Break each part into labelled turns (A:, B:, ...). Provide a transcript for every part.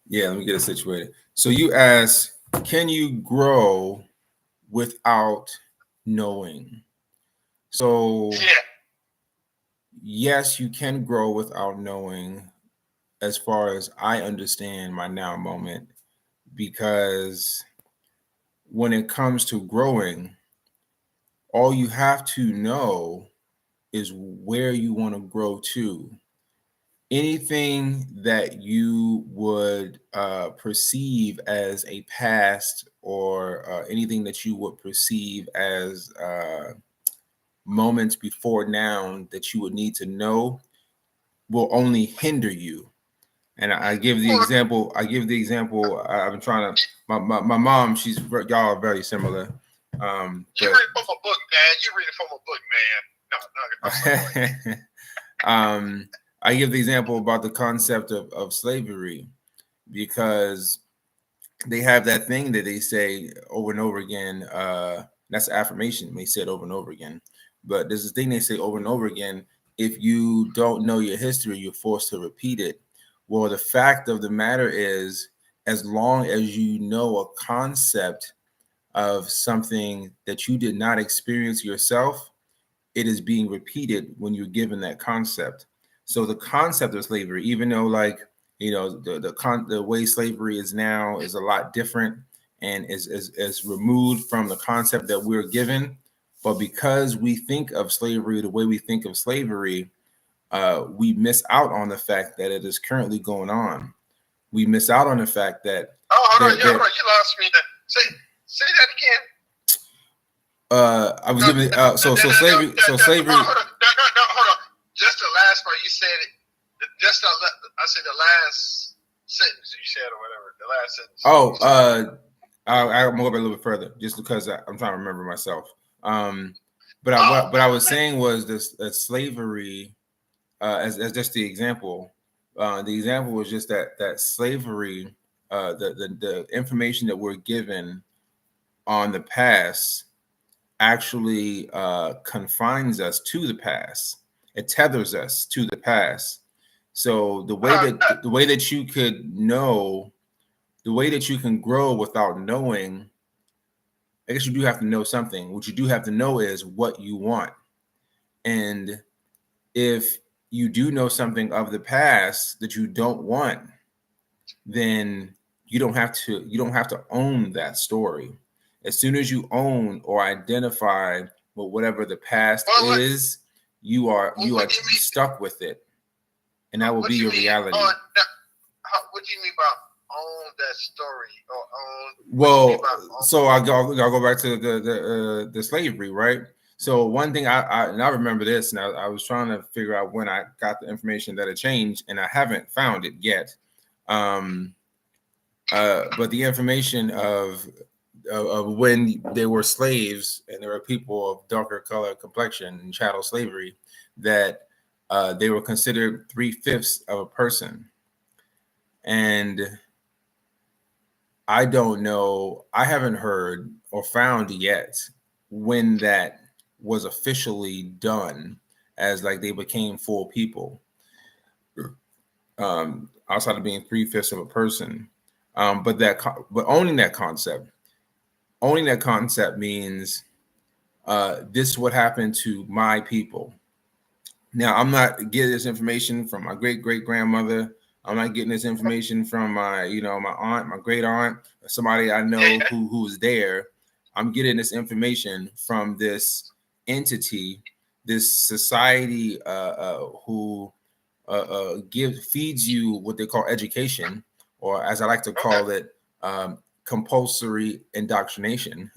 A: Yeah, let me get it situated. So you ask, can you grow without knowing? So
B: Yeah.
A: yes, you can grow without knowing, as far as I understand my now moment, because when it comes to growing, all you have to know is where you want to grow to. Anything that you would perceive as a past, or anything that you would perceive as moments before now that you would need to know, will only hinder you. And I give the
B: Well,
A: example. I give the example. I've been trying to. My mom. Y'all are very similar.
B: you read from a book, man. You read it from a book, man. No, no, I'm sorry. Go ahead.
A: But I give the example about the concept of slavery, because they have that thing that they say over and over again. That's affirmation. They say it over and over again. But there's this thing they say over and over again. If you don't know your history, you're forced to repeat it. Well, the fact of the matter is, as long as you know a concept of something that you did not experience yourself, it is being repeated when you're given that concept. So the concept of slavery, even though, like, the way slavery is now is a lot different, and is removed from the concept that we're given. But because we think of slavery the way we think of slavery, we miss out on the fact that it is currently going on. We miss out on the fact that
B: Oh, hold on,
A: there
B: yeah, hold
A: there
B: on. You lost me. There. Say that again.
A: I was
B: No,
A: giving
B: no, no, no,
A: so
B: no, no,
A: slavery,
B: no, no,
A: slavery.
B: hold on, no, no, no, hold on. Just the last part you said it. Just I said the last sentence you said or whatever. The last sentence
A: Oh,
B: you started.
A: I'm gonna go back a little bit further, just because I'm trying to remember myself. But
B: Oh,
A: what I was saying was this: slavery, as just the example. The example was just that slavery, the information that we're given on the past, actually confines us to the past. It tethers us to the past. So the way that you could know, the way that you can grow without knowing, I guess you do have to know something. What you do have to know is what you want. And if you do know something of the past that you don't want, then you don't have to own that story. As soon as you own or identify with whatever the past
B: well,
A: is, you are you
B: what
A: are
B: do you mean?
A: stuck with it, and that will
B: What
A: be
B: do you
A: your
B: mean
A: reality.
B: what do you mean by own that story or own? What do you mean
A: Well,
B: by own?
A: so I'll go back to the slavery, right? So one thing I remember this, and I was trying to figure out when I got the information that it changed, and I haven't found it yet. Um, but the information of when they were slaves and there were people of darker color complexion in chattel slavery, that they were considered 3/5 of a person. And I don't know, I haven't heard or found yet when that was officially done, as like they became full people, outside of being 3/5 of a person. But owning that concept means, this is what happened to my people. Now, I'm not getting this information from my great great grandmother. I'm not getting this information from my aunt, my great aunt, somebody I
B: Yeah,
A: know
B: yeah.
A: who was there. I'm getting this information from this entity, this society, who feeds you what they call education, or as I like to
B: Okay.
A: call it, compulsory indoctrination.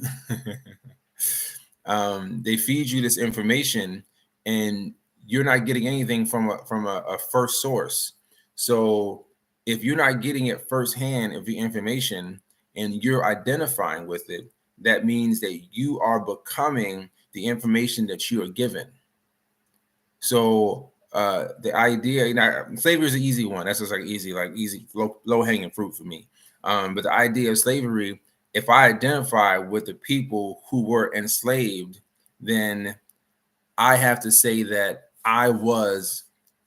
A: They feed you this information, and you're not getting anything from a first source. So if you're not getting it firsthand of the information and you're identifying with it, that means that you are becoming the information that you are given. So the idea, slavery is an easy one. That's just like easy, low hanging fruit for me. But the idea of slavery, if I identify with the people who were enslaved, then I have to say that I was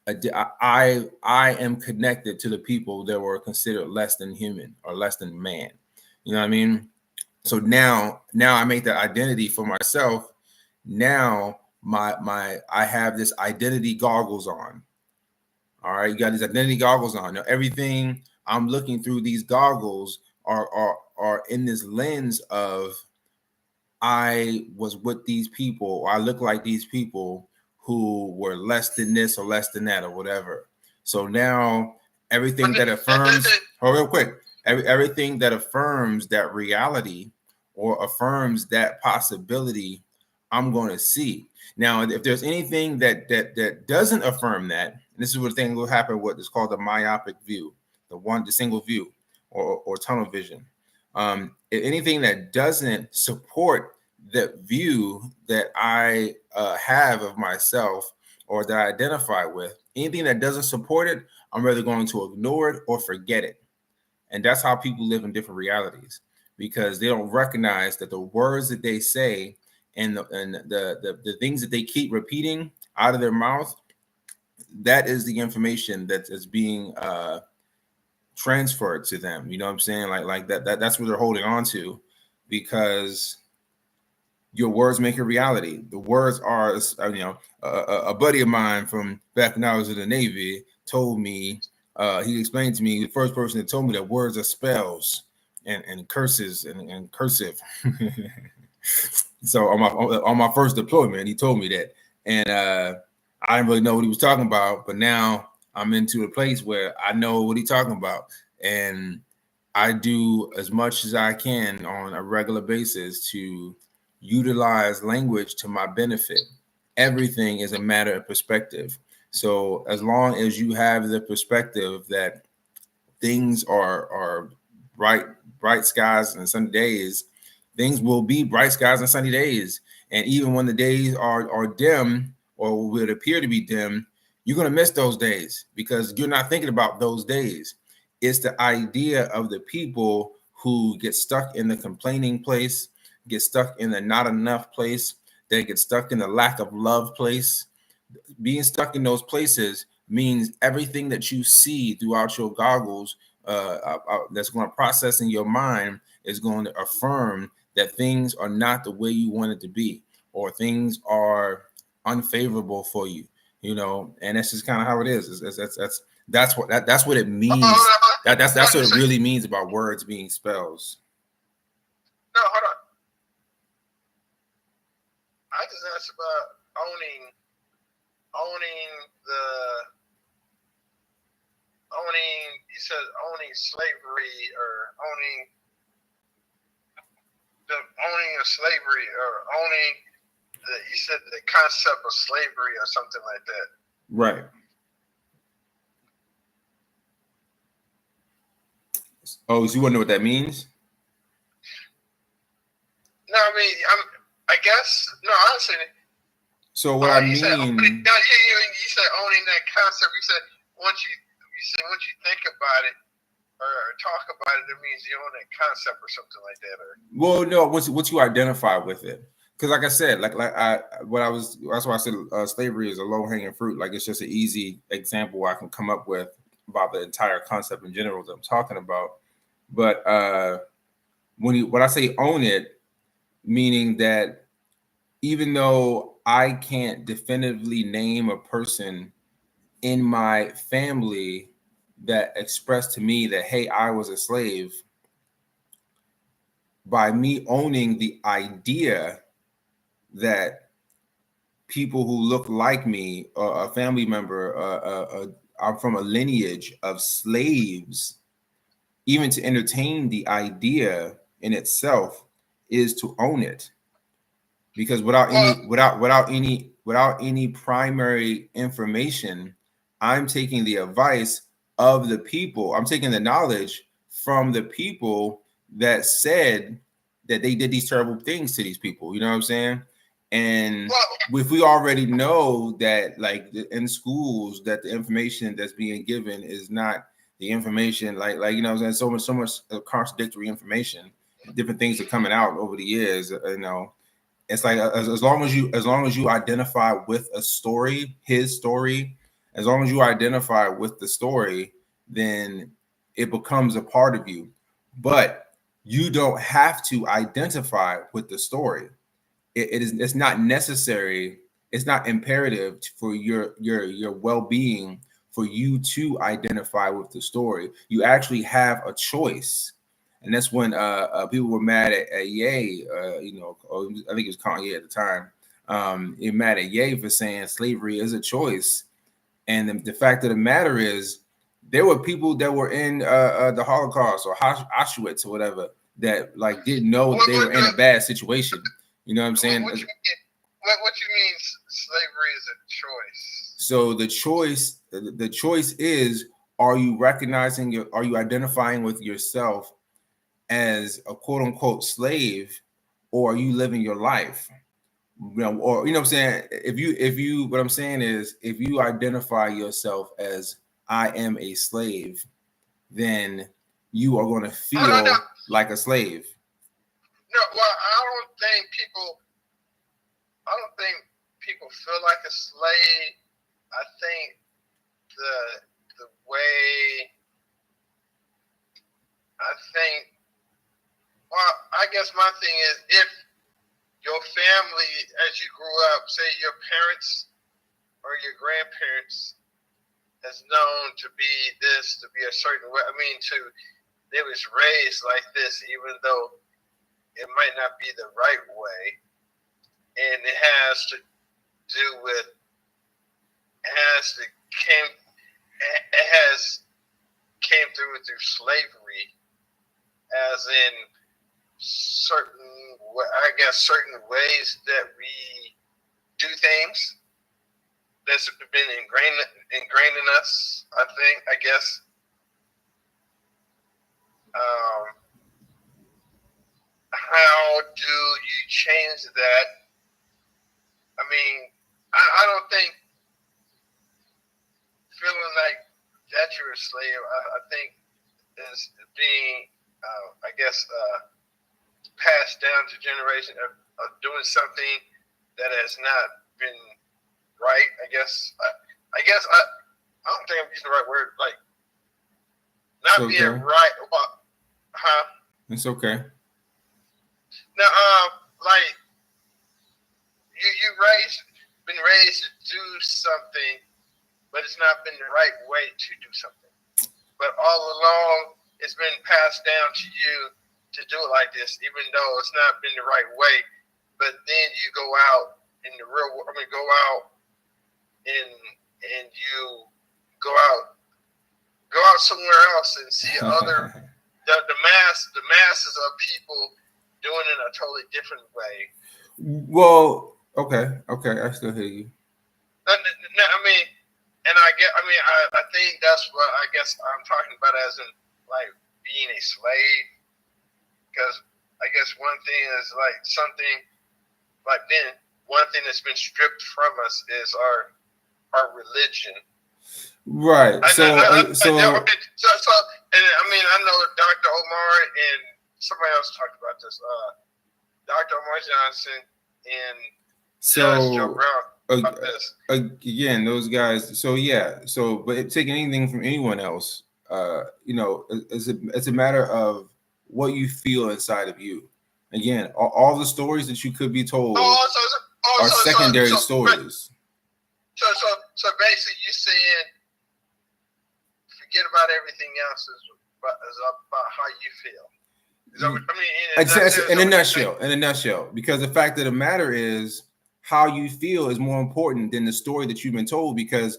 A: I am connected to the people that were considered less than human or less than man. You know what I mean? So now I make that identity for myself. Now my I have this identity goggles on. All right, you got these identity goggles on. Now everything I'm looking through these goggles are in this lens of I was with these people, or I look like these people who were less than this or less than that or whatever. So now everything that affirms, oh, real quick, everything that affirms that reality or affirms that possibility, I'm going to see. Now, if there's anything that doesn't affirm that, and this is what the thing will happen. What is called the myopic view, the single view, or tunnel vision. Anything that doesn't support the view that I have of myself or that I identify with, anything that doesn't support it, I'm rather going to ignore it or forget it. And that's how people live in different realities, because they don't recognize that the words that they say and the things that they keep repeating out of their mouth, that is the information that is being transferred to them. You know what I'm saying? Like that's what they're holding on to, because your words make a reality. The words are, a buddy of mine from back when I was in the Navy told me, he explained to me, the first person that told me that words are spells and curses and cursive. So on my first deployment, he told me that, and I didn't really know what he was talking about, but now I'm into a place where I know what he's talking about, and I do as much as I can on a regular basis to utilize language to my benefit. Everything is a matter of perspective. So as long as you have the perspective that things are bright skies and sunny days, things will be bright skies and sunny days. And even when the days are dim or would appear to be dim, you're going to miss those days because you're not thinking about those days. It's the idea of the people who get stuck in the complaining place, get stuck in the not enough place, they get stuck in the lack of love place. Being stuck in those places means everything that you see throughout your goggles that's going to process in your mind is going to affirm that things are not the way you want it to be, or things are unfavorable for you, and that's just kind of how it is. That's what it means. That's what it really means about words being spells.
B: No, hold on. I just asked about owning you said owning slavery or owning of slavery or owning you said the concept of slavery or something like that.
A: Right. Oh, so you want to know what that means?
B: No, I mean, I guess, no, honestly.
A: So what I mean,
B: you said owning that concept. You said once you think about it or talk about it, it means you own that concept or something like that.
A: Well, no, once you identify with it, because like I said, that's why I said slavery is a low hanging fruit. Like it's just an easy example I can come up with about the entire concept in general that I'm talking about. But when I say own it, meaning that even though I can't definitively name a person in my family that expressed to me that, hey, I was a slave, by me owning the idea that people who look like me, or a family member, I'm from a lineage of slaves, even to entertain the idea in itself is to own it. Because without any primary information, I'm taking the advice of the people. I'm taking the knowledge from the people that said that they did these terrible things to these people. You know what I'm saying? And if we already know that, like in schools, that the information that's being given is not the information, like you know what I'm saying, so much contradictory information, different things are coming out over the years, it's like as long as you identify with a story, his story, As long as you identify with the story, then it becomes a part of you. But you don't have to identify with the story. It's not necessary. It's not imperative for your well-being for you to identify with the story. You actually have a choice. And that's when people were mad at Ye, or I think it was Kanye at the time. You're mad at Ye for saying slavery is a choice. And the fact of the matter is, there were people that were in the Holocaust or Auschwitz or whatever that like didn't know that they were in a bad situation. You know what I'm saying?
B: What you mean slavery is a choice?
A: So the choice is, are you identifying with yourself as a quote unquote slave, or are you living your life? Or you know what I'm saying? If you what I'm saying is, if you identify yourself as I am a slave, then you are going to feel like a slave.
B: No, well, I don't think people feel like a slave. I think the way well, I guess my thing is, if your family, as you grew up, say your parents or your grandparents has known to be this, to be a certain way. I mean, they was raised like this, even though it might not be the right way, and it has to do with came through slavery, as in certain ways that we do things that's been ingrained in us. I guess. How do you change that? I mean, I don't think feeling like that you're a slave, I think is being, passed down to generation of doing something that has not been right. I don't think I'm using the right word. Like not being right about, huh?
A: It's okay.
B: Now, like been raised to do something, but it's not been the right way to do something. But all along, it's been passed down to you to do it like this, even though it's not been the right way. But then you go out in the real world. Go out and you go out somewhere else and see other the masses of people doing it a totally different way.
A: Well, okay, I still hear you.
B: I think that's what I guess I'm talking about, as in like being a slave. Because I guess one thing is like something like then one thing that's been stripped from us is our religion.
A: Right.
B: I know Dr. Omar and somebody else talked about this. Dr. Omar Johnson and Judge Joe Brown.
A: Again, those guys. So yeah. So, but taking anything from anyone else, it's a matter of what you feel inside of you. Again, all the stories that you could be told are secondary stories.
B: So basically, you're saying forget about everything else. Is about how you feel.
A: In a nutshell, because the fact of the matter is, how you feel is more important than the story that you've been told. Because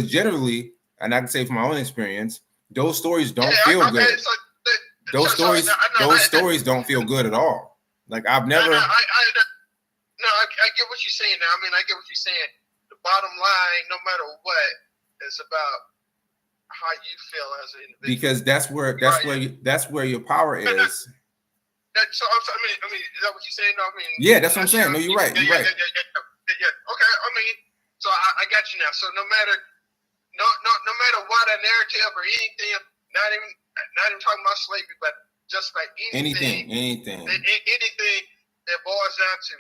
A: generally, and I can say from my own experience, those stories don't feel good. Those stories don't feel good at all. Like I've never.
B: I get what you're saying now. I get what you're saying. The bottom line, no matter what, is about how you feel as an individual.
A: Because that's where your power is.
B: Is that what you're saying? No,
A: yeah, that's what I'm saying. No, you're right. You're right.
B: Yeah. Okay. So I got you now. So no matter what a narrative or anything, not even talking about slavery, but just like anything that boils down to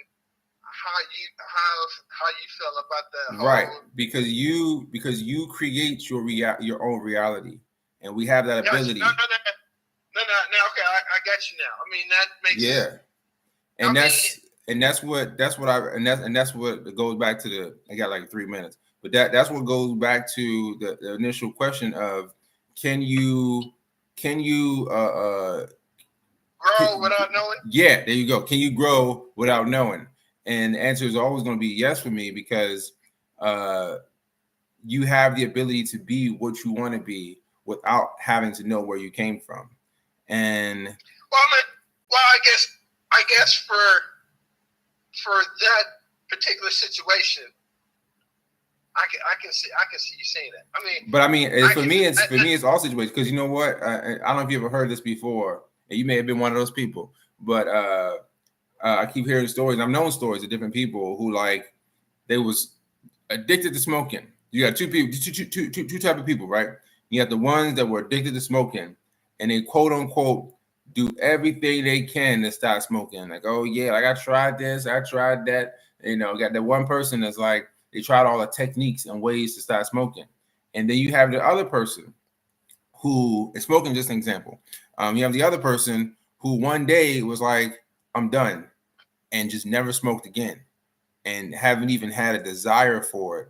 B: how you feel about that
A: Right,
B: whole.
A: because you create your own reality, and we have that
B: Yes,
A: ability.
B: no. Now, okay, I got you now. I mean, that makes.
A: Yeah, and that's what goes back to the. I got like 3 minutes, but that's what goes back to the initial question of can you
B: Grow without knowing.
A: yeah, there you go. Can you grow without knowing? And the answer is always going to be yes for me because you have the ability to be what you want to be without having to know where you came from. And
B: well, I guess for that particular situation, I can see you saying that.
A: I mean, for me, it's all situations because you know what? I don't know if you ever heard this before, and you may have been one of those people, but I keep hearing stories. I've known stories of different people who like they was addicted to smoking. You got two people, two type of people, right? You have the ones that were addicted to smoking, and they quote unquote do everything they can to stop smoking. Like, oh yeah, like I tried this, I tried that. You know, got that one person that's like they tried all the techniques and ways to stop smoking, and then you have the other person who is smoking. Just an example. You have the other person who one day was like, I'm done, and just never smoked again, and haven't even had a desire for it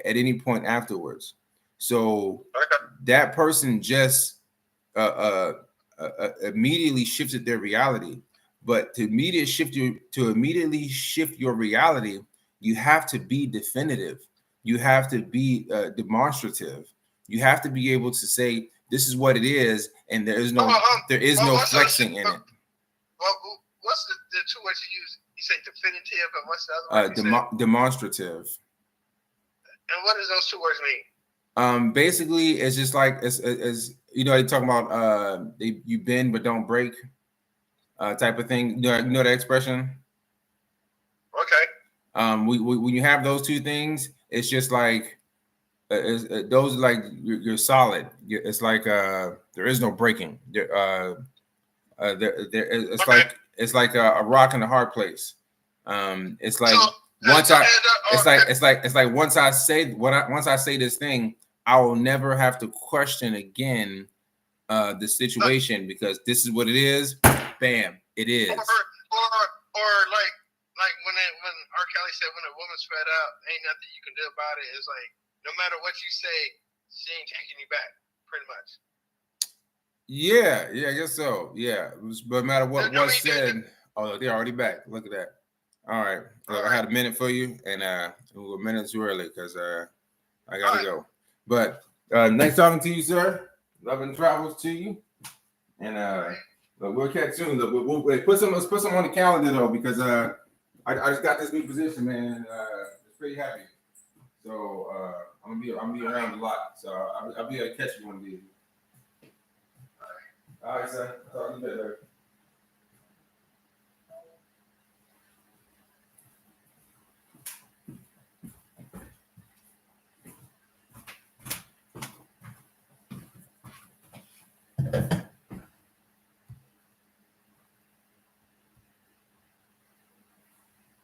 A: at any point afterwards. So that person just immediately shifted their reality. But to immediately shift your reality, you have to be definitive. You have to be demonstrative. You have to be able to say this is what it is, and there is no flexing in it.
B: What's the two words you use? You say definitive, and what's the other word?
A: Demonstrative.
B: And what does those two words mean?
A: Basically, it's just like as you know, they talk about you bend but don't break, type of thing. You know that expression.
B: Okay.
A: When you have those two things, it's just like those like you're solid. It's like there is no breaking. It's okay. It's like a rock in a hard place. It's like once I say this thing, I will never have to question again the situation because this is what it is. Bam, it is.
B: Or like when R. Kelly said, when a woman's fed up, ain't nothing you can do about it. It's like no matter what you say, she ain't taking you back, pretty much.
A: Yeah, I guess so. Yeah, but no matter what was said, oh, they're already back. Look at that. All right, look, I had a minute for you, and we're a minute too early because I gotta go. But nice talking to you, sir. Love and travels to you, and we'll catch soon. Let's put some on the calendar though because I just got this new position, man, and it's pretty happy. So I'm gonna be around a lot. So I'll be able to catch you one of these. All right, sir. Talk to you later.